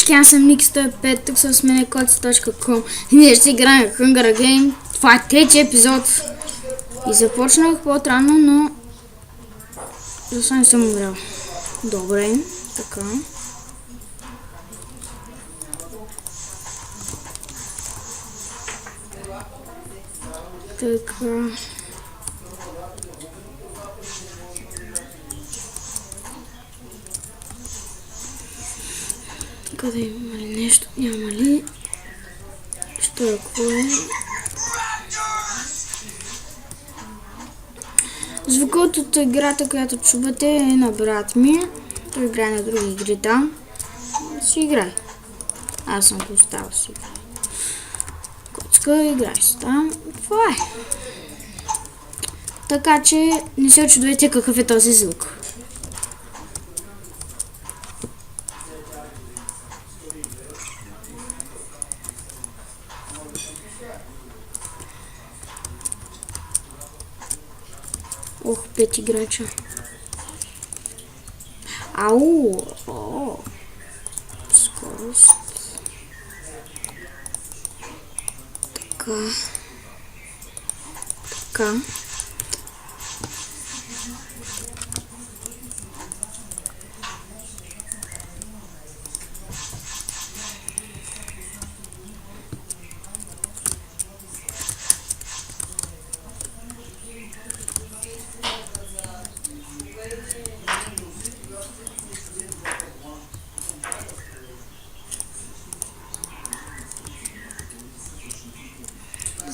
всички, аз съм Ник105, тук с мен Koc.com и ние ще играем Hunger Game. Това е третия епизод. И започнах по-рано, но защо не съм умрял. Добре, така. Така. Къде има ли нещо? Няма ли? Що е? Какво е? Звукът от играта, която чувате, е на брат ми. Той играе на други игри там. Си играй. Аз съм го оставил си. Коцка, играй си там. Това е. Така че не се очудвайте какъв е този звук. Ох, 5 играча. Ау! О! Скорост. Така. Така.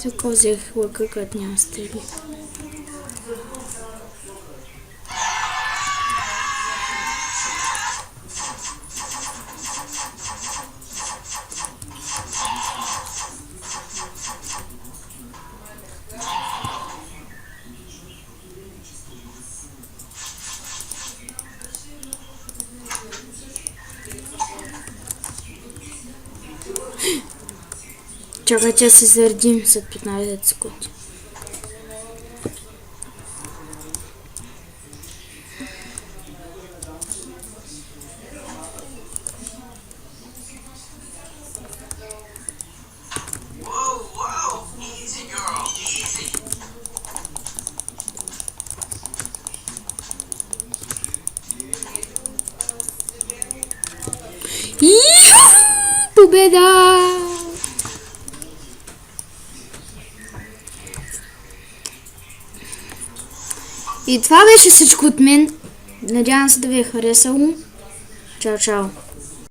За какво взех лъка, като няма стрели? Чакай, че се заредим след 15 секунди. Победа! И това беше всичко от мен. Надявам се да ви е харесало. Чао, чао!